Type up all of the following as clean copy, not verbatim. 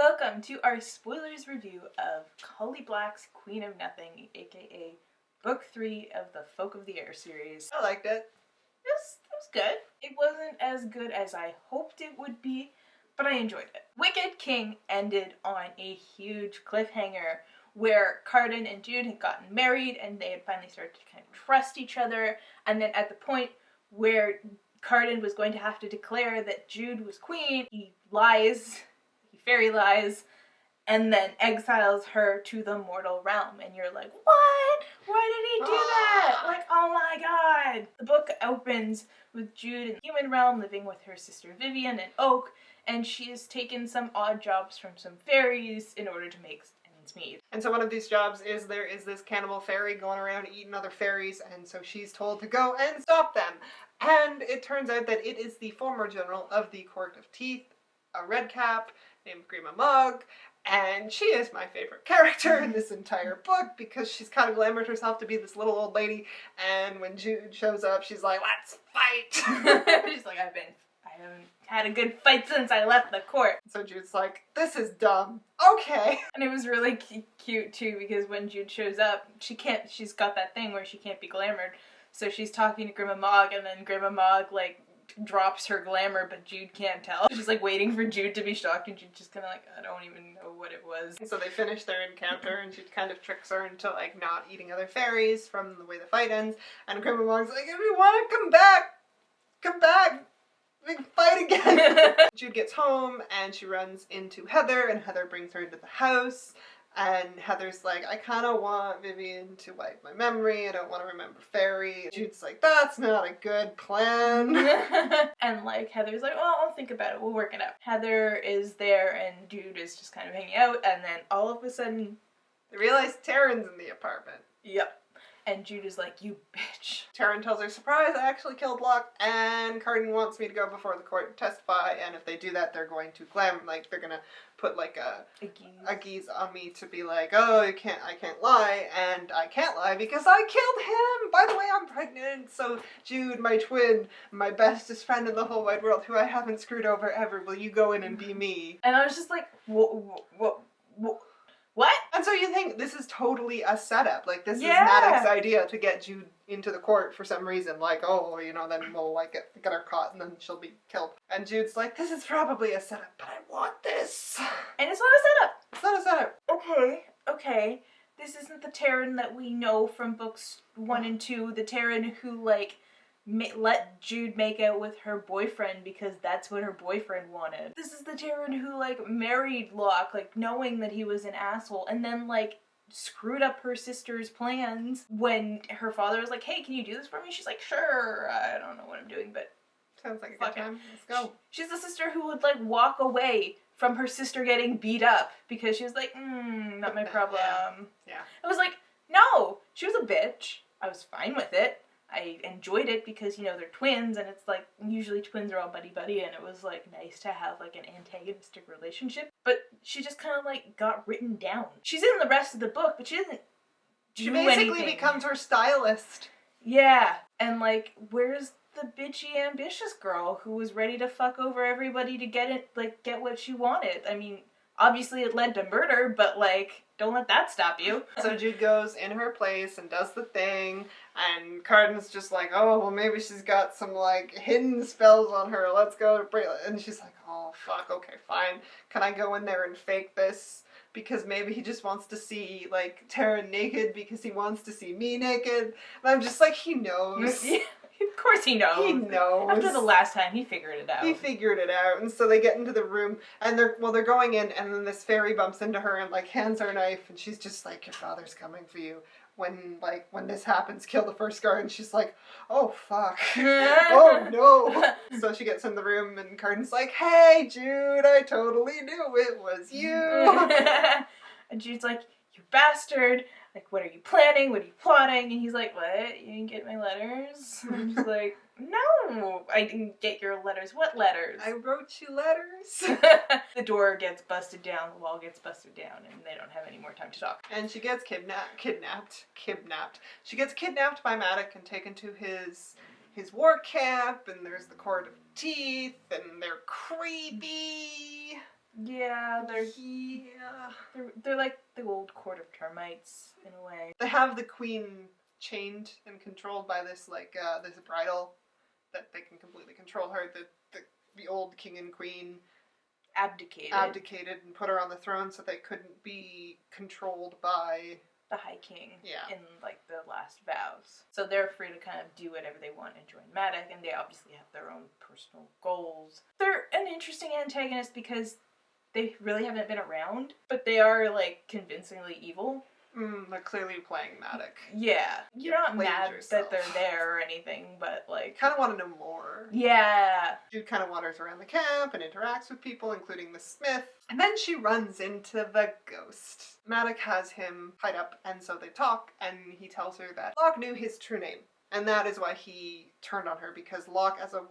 Welcome to our spoilers review of Cully Black's Queen of Nothing, aka Book 3 of the Folk of the Air series. I liked it. It was good. It wasn't as good as I hoped it would be, but I enjoyed it. Wicked King ended on a huge cliffhanger where Carden and Jude had gotten married and they had finally started to kind of trust each other, and then at the point where Carden was going to have to declare that Jude was queen, he fairy lies, and then exiles her to the mortal realm. And you're like, what? Why did he do that? Like, oh my god. The book opens with Jude in the human realm living with her sister Vivian and Oak, and she has taken some odd jobs from some fairies in order to make ends meet. And so one of these jobs is there is this cannibal fairy going around eating other fairies, and so she's told to go and stop them. And it turns out that it is the former general of the Court of Teeth, a red cap named Grima Mug, and she is my favorite character in this entire book because she's kind of glamored herself to be this little old lady, and when Jude shows up, she's like, let's fight! She's like, I haven't had a good fight since I left the court. So Jude's like, this is dumb. Okay. And it was really cute too, because when Jude shows up, she's got that thing where she can't be glamored, so she's talking to Grima Mog, and then Grima Mog, like, drops her glamour, but Jude can't tell. She's like waiting for Jude to be shocked, and Jude just kind of like, I don't even know what it was. And so they finish their encounter, and Jude kind of tricks her into like not eating other fairies from the way the fight ends. And Grandma Mog's like, if you want to come back, we can fight again. Jude gets home, and she runs into Heather, and Heather brings her into the house. And Heather's like, I kind of want Vivian to wipe my memory. I don't want to remember fairy. Jude's like, that's not a good plan. And like, Heather's like, well, I'll think about it. We'll work it out. Heather is there and Jude is just kind of hanging out. And then all of a sudden, they realize Taryn's in the apartment. Yep. And Jude is like, you bitch. Taryn tells her, surprise, I actually killed Locke, and Carden wants me to go before the court to testify, and if they do that, they're going to they're gonna put like a geese on me to be like, oh, I can't lie, and I can't lie because I killed him! By the way, I'm pregnant, so Jude, my twin, my bestest friend in the whole wide world, who I haven't screwed over ever, will you go in and be me? And I was just like, what? And so you think this is totally a setup. Like, this is Madoc's idea to get Jude into the court for some reason. Like, oh, you know, then we'll, like, get her caught and then she'll be killed. And Jude's like, this is probably a setup, but I want this. And it's not a setup. It's not a setup. Okay. This isn't the Taryn that we know from books 1 and 2. The Taryn who, like, let Jude make out with her boyfriend because that's what her boyfriend wanted. This is the Taryn who, like, married Locke, like, knowing that he was an asshole, and then, like, screwed up her sister's plans when her father was like, hey, can you do this for me? She's like, sure, I don't know what I'm doing, but sounds like a good time. Let's go. She's the sister who would, like, walk away from her sister getting beat up because she was like, not my problem. Yeah. I was like, no, she was a bitch. I was fine with it. I enjoyed it because, you know, they're twins, and it's like, usually twins are all buddy-buddy, and it was, like, nice to have, like, an antagonistic relationship. But she just kind of, like, got written down. She's in the rest of the book, but she doesn't do anything. She basically becomes her stylist. Yeah, and, like, where's the bitchy, ambitious girl who was ready to fuck over everybody to get what she wanted? I mean, obviously it led to murder, but, like, don't let that stop you. So Jude goes in her place and does the thing, and Carden's just like, oh, well, maybe she's got some, like, hidden spells on her. Let's go to bridle. And she's like, oh, fuck, okay, fine. Can I go in there and fake this? Because maybe he just wants to see, like, Taryn naked because he wants to see me naked. And I'm just like, he knows. Of course he knows. He knows. After the last time, he figured it out. He figured it out, and so they get into the room, and they're going in, and then this fairy bumps into her and, like, hands her a knife, and she's just like, your father's coming for you. When this happens, kill the first guard, and she's like, oh, fuck. Oh, no. So she gets in the room, and Carden's like, hey, Jude, I totally knew it was you. And Jude's like, you bastard. Like, what are you planning? What are you plotting? And he's like, what? You didn't get my letters? And I'm just like, no, I didn't get your letters. What letters? I wrote you letters. The door gets busted down, the wall gets busted down, and they don't have any more time to talk. And she gets kidnapped. She gets kidnapped by Madoc and taken to his war camp, and there's the Court of Teeth, and they're creepy. Yeah, Yeah. they're like the old court of termites in a way. They have the queen chained and controlled by this this bridle that they can completely control her. The old king and queen abdicated and put her on the throne so they couldn't be controlled by the High King. Yeah. In like the last vows. So they're free to kind of do whatever they want and join Madoc, and they obviously have their own personal goals. They're an interesting antagonist because they really haven't been around, but they are like convincingly evil. They're clearly playing Madoc. Yeah. You're not mad yourself. that they're there or anything, but like... Kind of want to know more. Yeah. Jude kind of wanders around the camp and interacts with people, including the smith. And then she runs into the ghost. Madoc has him tied up, and so they talk, and he tells her that Locke knew his true name. And that is why he turned on her, because Locke, as a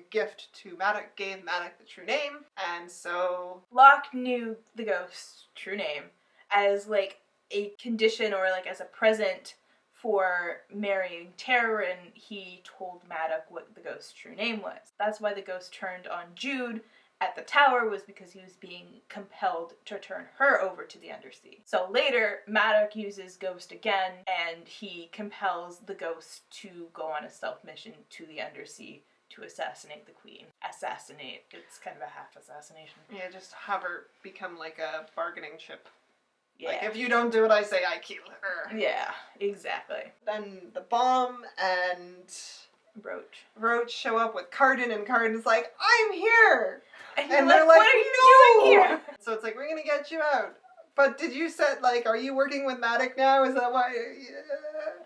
gift to Madoc, gave Madoc the true name. And so... Locke knew the ghost's true name as like a condition or like as a present for marrying Taryn. He told Madoc what the ghost's true name was. That's why the ghost turned on Jude at the tower, was because he was being compelled to turn her over to the Undersea. So later, Madoc uses Ghost again, and he compels the ghost to go on a stealth mission to the Undersea to assassinate the queen. Assassinate. It's kind of a half assassination. Yeah, just have her become like a bargaining chip. Yeah. Like, if you don't do what I say, I kill her. Yeah, exactly. Then the bomb and Roach show up with Carden, and Carden's like, I'm here! And they're like, what are you doing here? So it's like, we're gonna get you out. But did you set, like, are you working with Madoc now? Is that why?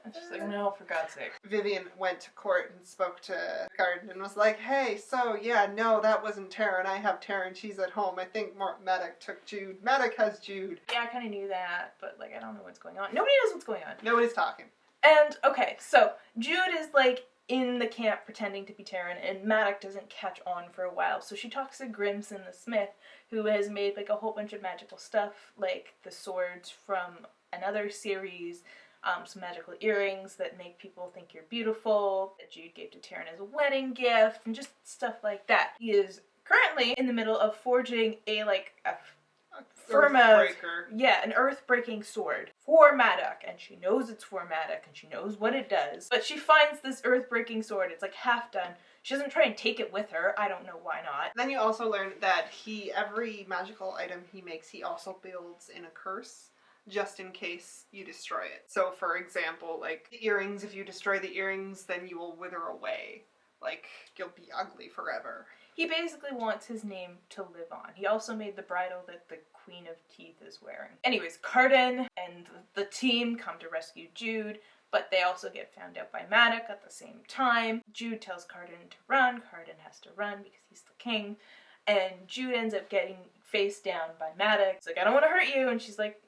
And she's like, no, for God's sake. Vivian went to court and spoke to Carden and was like, hey, so, yeah, no, that wasn't Taryn. I have Taryn. She's at home. I think Madoc took Jude. Madoc has Jude. Yeah, I kind of knew that, but, like, I don't know what's going on. Nobody knows what's going on. Nobody's talking. And, okay, so Jude is, like, in the camp pretending to be Taryn, and Madoc doesn't catch on for a while. So she talks to Grimson the Smith, who has made, like, a whole bunch of magical stuff, like the swords from another series, some magical earrings that make people think you're beautiful, that Jude gave to Taryn as a wedding gift, and just stuff like that. He is currently in the middle of forging an earth-breaking sword for Madoc, and she knows it's for Madoc, and she knows what it does. But she finds this earth-breaking sword, it's like half done. She doesn't try and take it with her, I don't know why not. Then you also learn that every magical item he makes, he also builds in a curse, just in case you destroy it. So for example, like the earrings, if you destroy the earrings, then you will wither away. Like, you'll be ugly forever. He basically wants his name to live on. He also made the bridle that the Queen of Teeth is wearing. Anyways, Carden and the team come to rescue Jude, but they also get found out by Madoc at the same time. Jude tells Carden to run. Carden has to run because he's the king. And Jude ends up getting face down by Madoc. He's like, I don't want to hurt you. And she's like,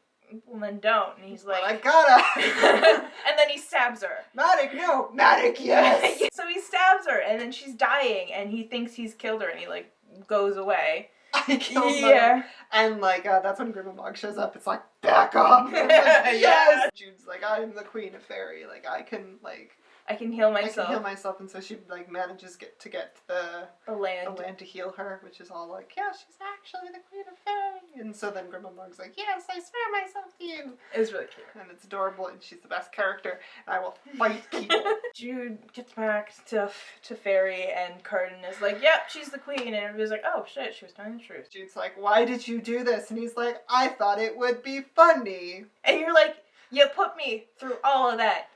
well, then don't. And he's like, but I gotta. And then he stabs her. Madoc, no. Madoc, yes. So he stabs her, and then she's dying, and he thinks he's killed her, and he, like, goes away. I killed her. And, like, that's when Grimmauld shows up. It's like, back up. Like, yes. Jude's like, I'm the queen of fairy. Like, I can heal myself. And so she, like, manages to get the land to heal her, which is all like, yeah, she's actually the queen of fairy. And so then Grimmauld like, yes, I swear myself to you. It's really cute. And it's adorable, and she's the best character, and I will fight people. Jude gets back to Fairy, and Carden is like, yep, she's the queen. And everybody's like, oh shit, she was telling the truth. Jude's like, why did you do this? And he's like, I thought it would be funny. And you're like, you put me through all of that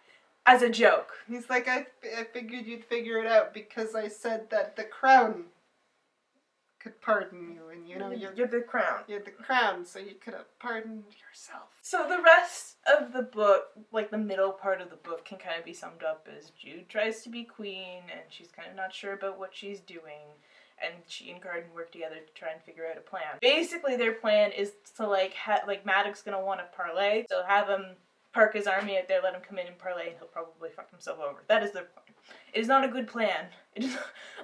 as a joke. He's like, I figured you'd figure it out because I said that the crown could pardon you, and you know, you're the crown. You're the crown, so you could have pardoned yourself. So the rest of the book, like the middle part of the book, can kind of be summed up as Jude tries to be queen, and she's kind of not sure about what she's doing, and she and Carden work together to try and figure out a plan. Basically, their plan is to Madoc's gonna want to parlay, so have him park his army out there, let him come in and parlay, and he'll probably fuck himself over. That is their plan. It is not a good plan. It is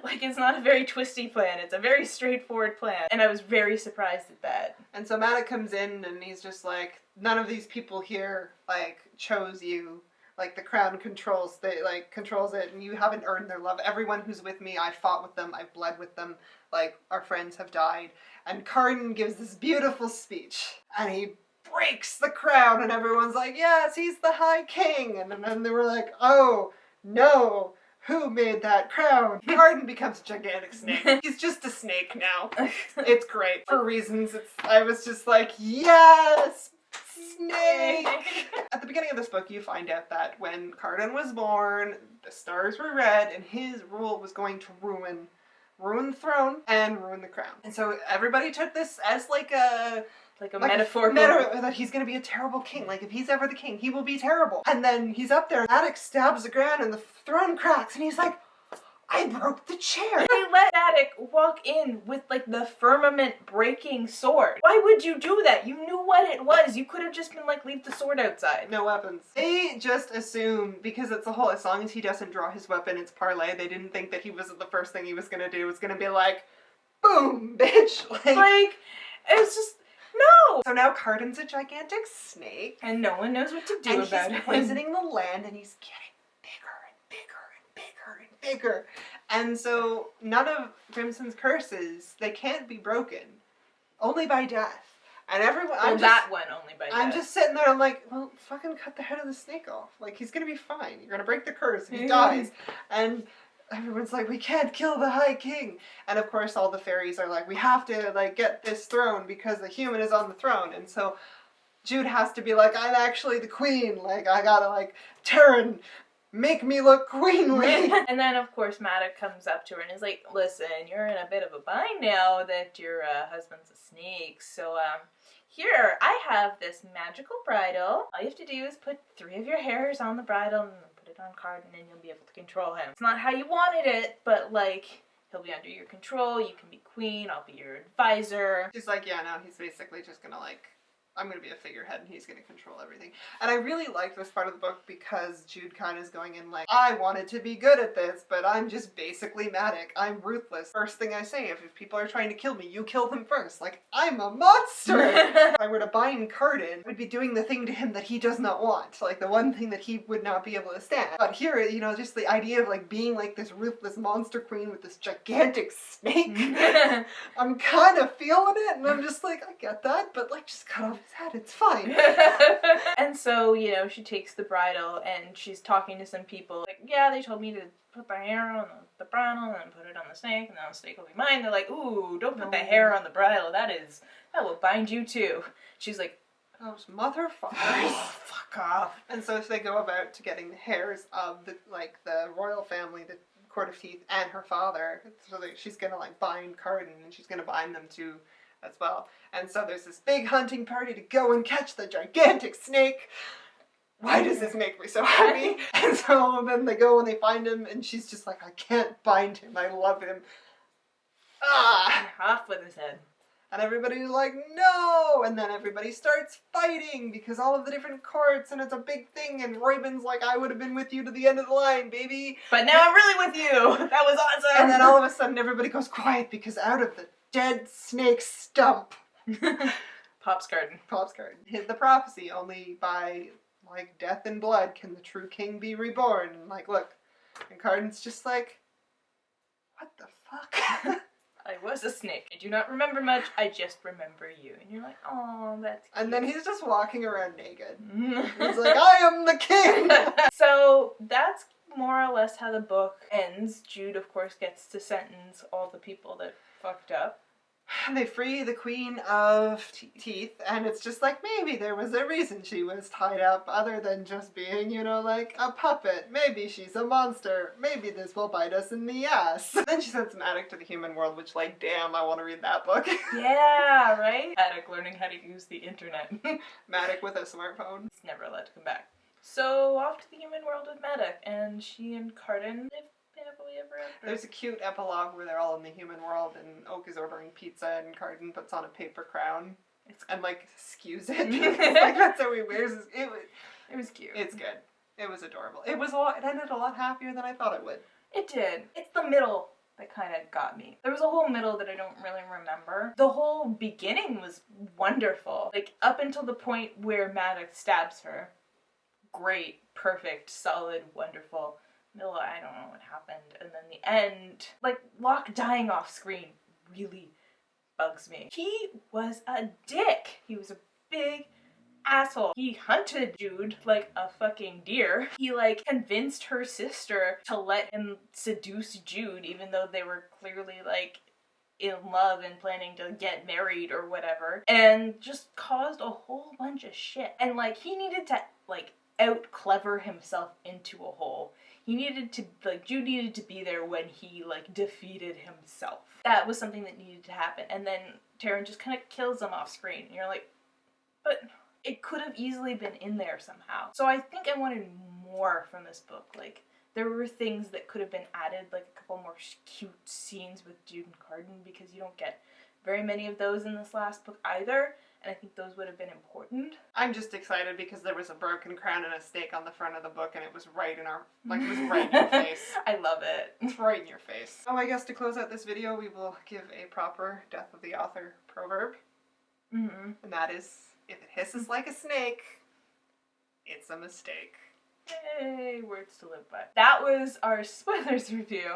it's not a very twisty plan. It's a very straightforward plan. And I was very surprised at that. And so Madoc comes in and he's just like, none of these people here, like, chose you. Like, the crown controls it, and you haven't earned their love. Everyone who's with me, I fought with them, I've bled with them, like, our friends have died. And Carden gives this beautiful speech, and he breaks the crown, and everyone's like, yes, he's the High King. And then they were like, oh, no, who made that crown? Carden becomes a gigantic snake. He's just a snake now. It's great. For reasons, I was just like, yes! Snake! At the beginning of this book, you find out that when Carden was born, the stars were red, and his rule was going to ruin the throne and ruin the crown. And so everybody took this as like a metaphor that he's going to be a terrible king. Like, if he's ever the king, he will be terrible. And then he's up there, Madoc stabs the ground, and the throne cracks, and he's like, I broke the chair. They let Madoc walk in with, like, the firmament-breaking sword. Why would you do that? You knew what it was. You could have just been like, leave the sword outside. No weapons. They just assume, because it's the whole, as long as he doesn't draw his weapon, it's parlay, they didn't think that the first thing he was gonna do was gonna be like, boom, bitch. Like, it's just, no! So now Carden's a gigantic snake. And no one knows what to do about it. He's poisoning the land, and he's getting bigger. And so none of Grimson's curses, they can't be broken. Only by death. And everyone... only by death. I'm just sitting there, I'm like, well, fucking cut the head of the snake off. Like, he's gonna be fine. You're gonna break the curse if he dies. And everyone's like, we can't kill the High King. And of course all the fairies are like, we have to, like, get this throne because the human is on the throne. And so Jude has to be like, I'm actually the queen. Like, I gotta, like, Taryn, make me look queenly. And then, of course, Madoc comes up to her and is like, listen, you're in a bit of a bind now that your husband's a snake. So, here, I have this magical bridle. All you have to do is put 3 of your hairs on the bridle and put it on Carden and you'll be able to control him. It's not how you wanted it, but, like, he'll be under your control. You can be queen. I'll be your advisor. She's like, yeah, no, he's basically just gonna, like, I'm going to be a figurehead and he's going to control everything. And I really like this part of the book because Jude kind of is going in like, I wanted to be good at this, but I'm just basically Madoc. I'm ruthless. First thing I say, if people are trying to kill me, you kill them first. Like, I'm a monster! If I were to bind Carden, I would be doing the thing to him that he does not want. Like, the one thing that he would not be able to stand. But here, you know, just the idea of like being like this ruthless monster queen with this gigantic snake. I'm kind of feeling it, and I'm just like, I get that, but like, just cut off his head, it's fine. And so, you know, she takes the bridle and she's talking to some people. Like, yeah, they told me to put the hair on the bridle and then put it on the snake, and then the snake will be mine. They're like, ooh, don't put the hair on the bridle. That will bind you too. She's like, those motherfuckers. Fuck off. And so they go about to getting the hairs of the royal family, the Court of Teeth, and her father. So she's gonna like bind Carden, and she's gonna bind them too as well. And so there's this big hunting party to go and catch the gigantic snake. Why does this make me so happy? And so then they go and they find him, and she's just like, I can't bind him. I love him. Ah! Off with his head. And everybody's like, no! And then everybody starts fighting because all of the different courts, and it's a big thing, and Roybin's like, I would have been with you to the end of the line, baby. But now I'm really with you! That was awesome! And then all of a sudden everybody goes quiet because out of the dead snake stump Pops Carden. The prophecy, only by like death and blood can the true king be reborn. And like, look. And Carden's just like, what the fuck? I was a snake. I do not remember much. I just remember you. And you're like, oh, that's cute. And then he's just walking around naked. He's like, I am the king! So that's more or less how the book ends. Jude, of course, gets to sentence all the people that fucked up. They free the Queen of Teeth, and it's just like, maybe there was a reason she was tied up other than just being, you know, like a puppet. Maybe she's a monster. Maybe this will bite us in the ass. Then she sends Madoc to the human world, which, like, damn, I want to read that book. Yeah, right? Madoc learning how to use the internet. Madoc with a smartphone. He's never allowed to come back. So off to the human world with Madoc, and she and Carden live happily ever after. There's a cute epilogue where they're all in the human world, and Oak is ordering pizza, and Carden puts on a paper crown and like skews it. Like that's how he wears it. It was cute. It's good. It was adorable. It ended a lot happier than I thought it would. It did. It's the middle that kind of got me. There was a whole middle that I don't really remember. The whole beginning was wonderful. Like up until the point where Madoc stabs her. great, perfect, solid, wonderful. Middle, I don't know what happened. And then the end, like, Locke dying off screen really bugs me. He was a dick. He was a big asshole. He hunted Jude like a fucking deer. He, like, convinced her sister to let him seduce Jude, even though they were clearly, like, in love and planning to get married or whatever, and just caused a whole bunch of shit. And, like, he needed to, like, out-clever himself into a hole. He needed to, like, Jude needed to be there when he, like, defeated himself. That was something that needed to happen. And then Taryn just kind of kills him off screen. And you're like, but it could have easily been in there somehow. So I think I wanted more from this book. Like, there were things that could have been added, like a couple more cute scenes with Jude and Carden, because you don't get very many of those in this last book either. And I think those would have been important. I'm just excited because there was a broken crown and a stake on the front of the book, and it was right in our, like, it was right in your face. I love it. It's right in your face. Oh, I guess to close out this video, we will give a proper Death of the Author proverb. Mm-hmm. And that is, if it hisses like a snake, it's a mistake. Yay, words to live by. That was our spoilers review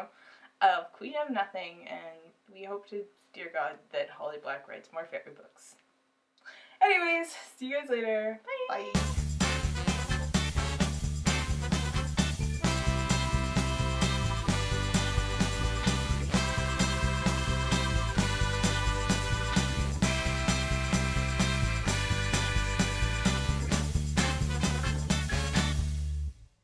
of Queen of Nothing, and we hope to, dear God, that Holly Black writes more fairy books. Anyways, see you guys later. Bye! Bye!